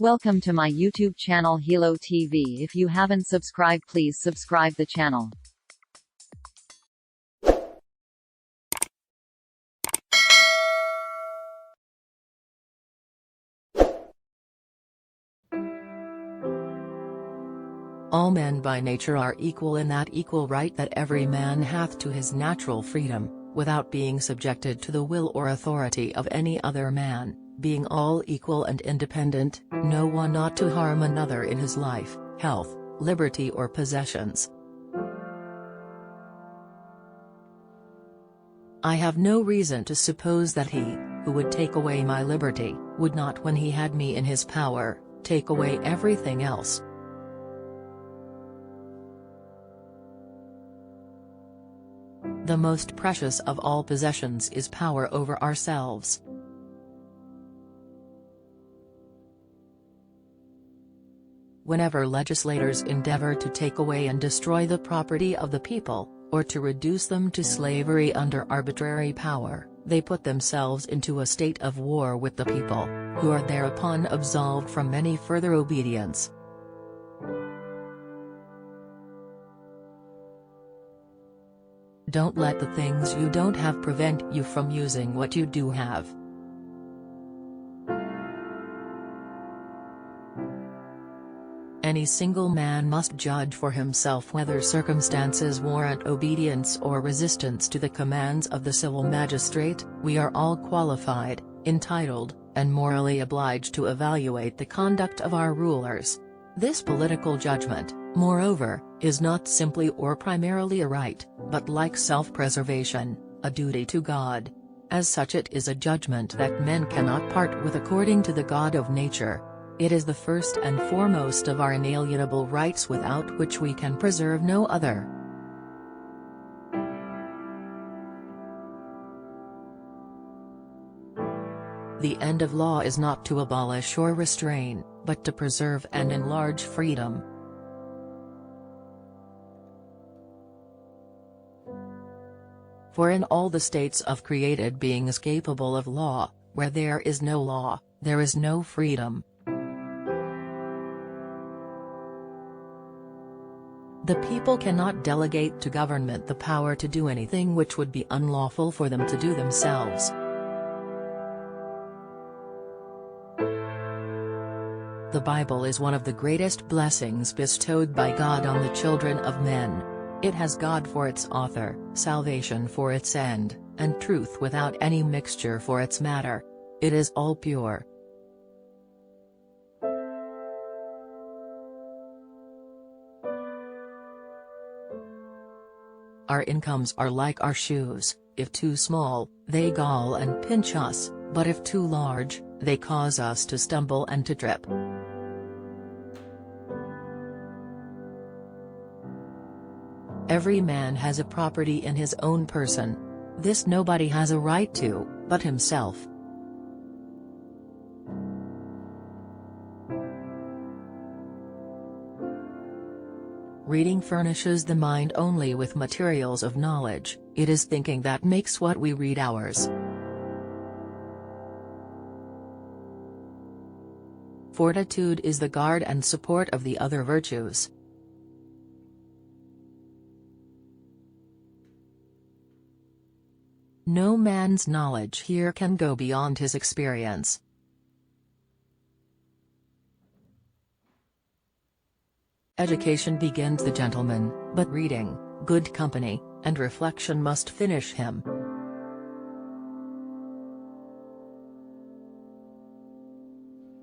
Welcome to my YouTube channel Hilo TV. If you haven't subscribed, please subscribe the channel. All men by nature are equal in that equal right that every man hath to his natural freedom, without being subjected to the will or authority of any other man, being all equal and independent, no one ought to harm another in his life, health, liberty or possessions. I have no reason to suppose that he, who would take away my liberty, would not when he had me in his power, take away everything else. The most precious of all possessions is power over ourselves. Whenever legislators endeavor to take away and destroy the property of the people, or to reduce them to slavery under arbitrary power, they put themselves into a state of war with the people, who are thereupon absolved from any further obedience. Don't let the things you don't have prevent you from using what you do have. Any single man must judge for himself whether circumstances warrant obedience or resistance to the commands of the civil magistrate. We are all qualified, entitled, and morally obliged to evaluate the conduct of our rulers. This political judgment, moreover, is not simply or primarily a right, but like self-preservation, a duty to God. As such it is a judgment that men cannot part with according to the God of nature. It is the first and foremost of our inalienable rights without which we can preserve no other. The end of law is not to abolish or restrain, but to preserve and enlarge freedom. For in all the states of created beings capable of law, where there is no law, there is no freedom. The people cannot delegate to government the power to do anything which would be unlawful for them to do themselves. The Bible is one of the greatest blessings bestowed by God on the children of men. It has God for its author, salvation for its end, and truth without any mixture for its matter. It is all pure. Our incomes are like our shoes, if too small, they gall and pinch us, but if too large, they cause us to stumble and to trip. Every man has a property in his own person. This nobody has a right to, but himself. Reading furnishes the mind only with materials of knowledge. It is thinking that makes what we read ours. Fortitude is the guard and support of the other virtues. No man's knowledge here can go beyond his experience. Education begins the gentleman, but reading, good company, and reflection must finish him.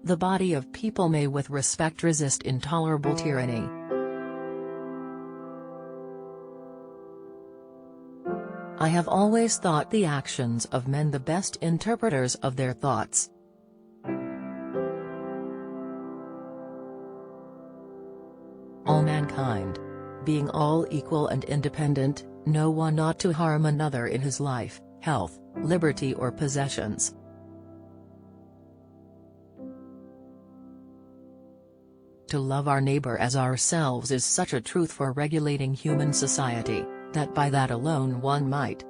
The body of people may with respect resist intolerable tyranny. I have always thought the actions of men the best interpreters of their thoughts. All mankind, being all equal and independent, no one ought to harm another in his life, health, liberty or possessions. To love our neighbor as ourselves is such a truth for regulating human society, that by that alone one might.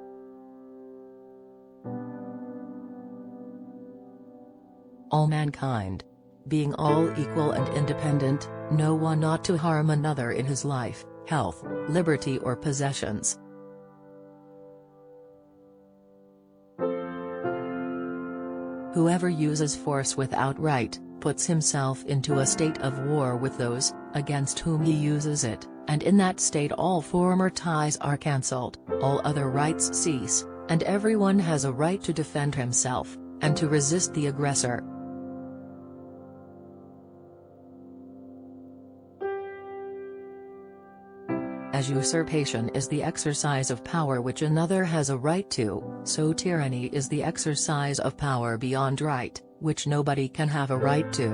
All mankind, being all equal and independent, no one ought to harm another in his life, health, liberty or possessions. Whoever uses force without right, puts himself into a state of war with those, against whom he uses it, and in that state all former ties are cancelled, all other rights cease, and everyone has a right to defend himself, and to resist the aggressor. As usurpation is the exercise of power which another has a right to, so tyranny is the exercise of power beyond right, which nobody can have a right to.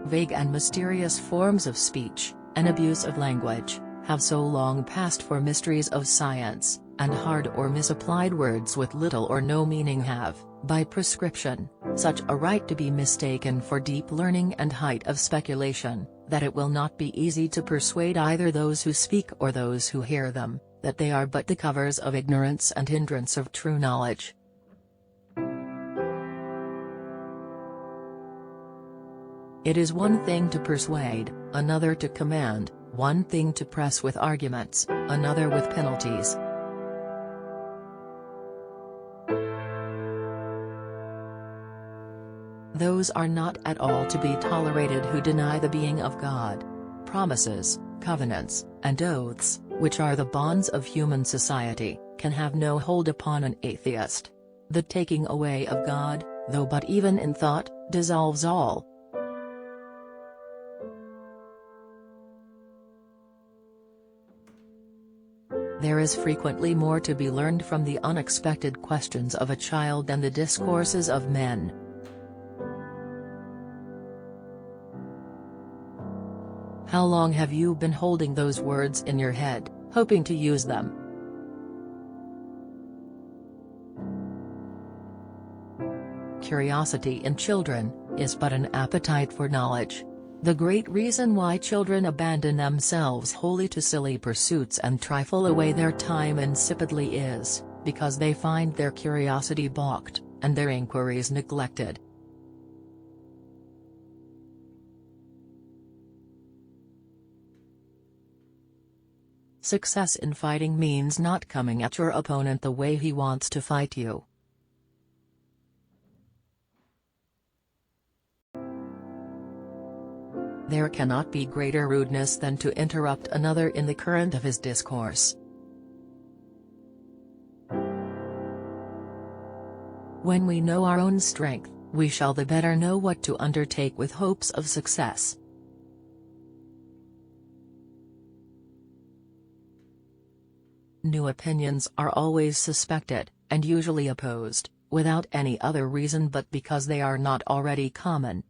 Vague and mysterious forms of speech, and abuse of language, have so long passed for mysteries of science, and hard or misapplied words with little or no meaning have, by prescription, such a right to be mistaken for deep learning and height of speculation, that it will not be easy to persuade either those who speak or those who hear them, that they are but the covers of ignorance and hindrance of true knowledge. It is one thing to persuade, another to command, one thing to press with arguments, another with penalties. Those are not at all to be tolerated who deny the being of God. Promises, covenants, and oaths, which are the bonds of human society, can have no hold upon an atheist. The taking away of God, though but even in thought, dissolves all. There is frequently more to be learned from the unexpected questions of a child than the discourses of men. How long have you been holding those words in your head, hoping to use them? Curiosity in children is but an appetite for knowledge. The great reason why children abandon themselves wholly to silly pursuits and trifle away their time insipidly is, because they find their curiosity balked, and their inquiries neglected. Success in fighting means not coming at your opponent the way he wants to fight you. There cannot be greater rudeness than to interrupt another in the current of his discourse. When we know our own strength, we shall the better know what to undertake with hopes of success. New opinions are always suspected, and usually opposed, without any other reason but because they are not already common,